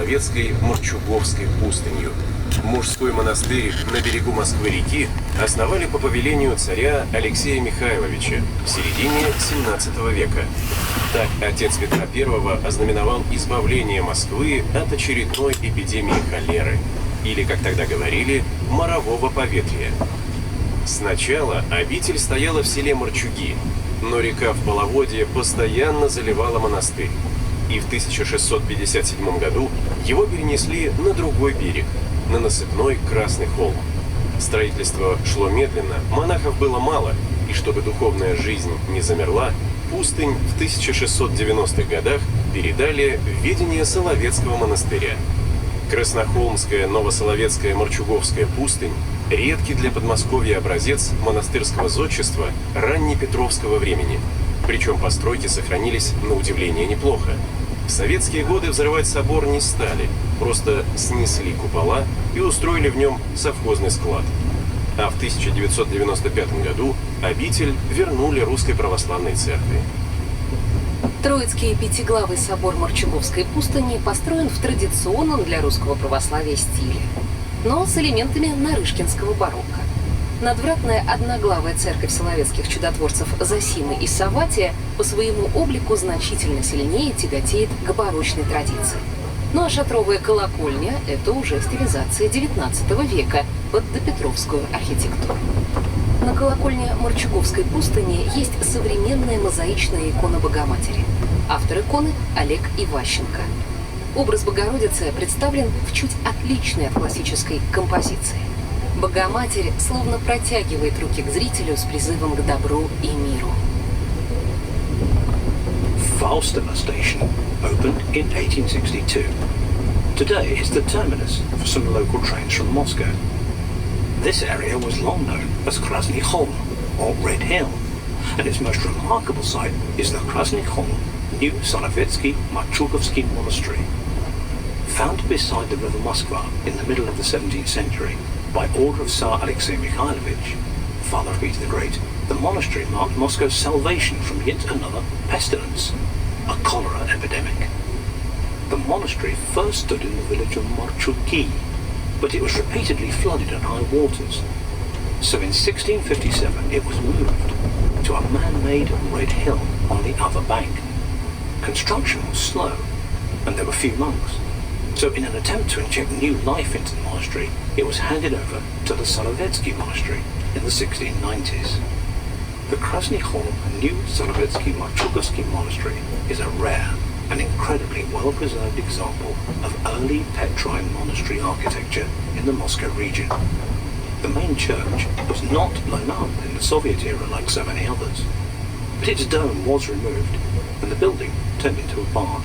Соловецкой Морчуговской пустынью. Мужской монастырь на берегу Москвы-реки основали по повелению царя Алексея Михайловича в середине 17 века. Так отец Петра I ознаменовал избавление Москвы от очередной эпидемии холеры, или, как тогда говорили, морового поветрия. Сначала обитель стояла в селе Морчуги, но река в половодье постоянно заливала монастырь. И в 1657 году его перенесли на другой берег, на насыпной Красный холм. Строительство шло медленно, монахов было мало, и чтобы духовная жизнь не замерла, пустынь в 1690-х годах передали в ведение Соловецкого монастыря. Краснохолмская, Новосоловецкая, Морчуговская пустынь – редкий для Подмосковья образец монастырского зодчества раннепетровского времени. Причем постройки сохранились на удивление неплохо. В советские годы взрывать собор не стали, просто снесли купола и устроили в нем совхозный склад. А в 1995 году обитель вернули Русской Православной Церкви. Троицкий пятиглавый собор Морчуговской пустыни построен в традиционном для русского православия стиле, но с элементами нарышкинского барокко. Надвратная одноглавая церковь соловецких чудотворцев Зосимы и Савватия по своему облику значительно сильнее тяготеет к барочной традиции. Ну а шатровая колокольня – это уже стилизация XIX века под допетровскую архитектуру. На колокольне Морчуговской пустыни есть современная мозаичная икона Богоматери. Автор иконы – Олег Иващенко. Образ Богородицы представлен в чуть отличной от классической композиции. Богоматерь словно протягивает руки к зрителю с призывом к добру и миру. Falstaff Station opened in 1862. Today is the terminus for some local trains from Moscow. This area was long known as Krasny Holm, or Red Hill, and its most remarkable site is the Krasny Holm New Solovetsky Marchukovsky Monastery. Founded beside the river Moskva in the middle of the 17th century by order of Tsar Alexei Mikhailovich, father of Peter the Great, the monastery marked Moscow's salvation from yet another pestilence, a cholera epidemic. The monastery first stood in the village of Morchuki, but it was repeatedly flooded at high waters. So in 1657 it was moved to a man-made Red Hill on the other bank. Construction was slow, and there were few monks. So in an attempt to inject new life into the monastery, it was handed over to the Solovetsky Monastery in the 1690s. The Krasny Holm New Solovetsky Marchukovsky Monastery is a rare and incredibly well-preserved example of early Petrine monastery architecture in the Moscow region. The main church was not blown up in the Soviet era like so many others, but its dome was removed and the building turned into a barn.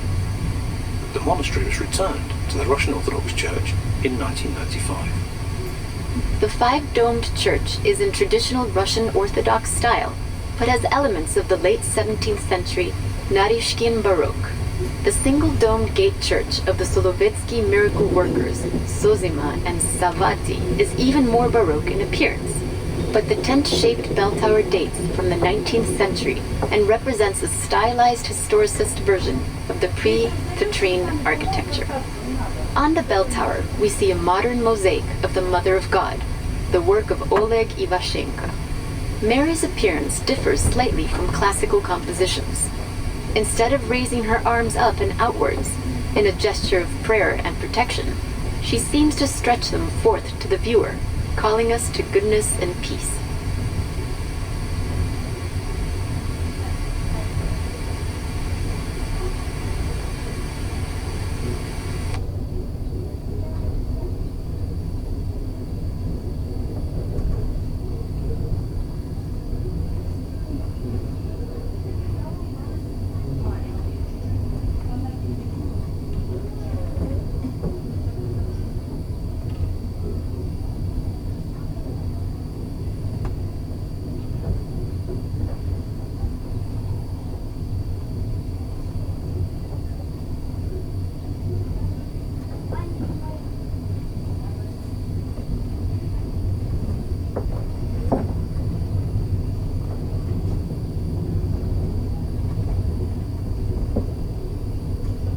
The monastery was returned to the Russian Orthodox Church in 1995. The five-domed church is in traditional Russian Orthodox style, but has elements of the late 17th century Naryshkin Baroque. The single-domed gate church of the Solovetsky miracle workers, Zosima and Savati, is even more Baroque in appearance, but the tent-shaped bell tower dates from the 19th century and represents a stylized historicist version of the pre-Petrine architecture. On the bell tower, we see a modern mosaic of the Mother of God, the work of Oleg Ivashenko. Mary's appearance differs slightly from classical compositions. Instead of raising her arms up and outwards, in a gesture of prayer and protection, she seems to stretch them forth to the viewer, calling us to goodness and peace.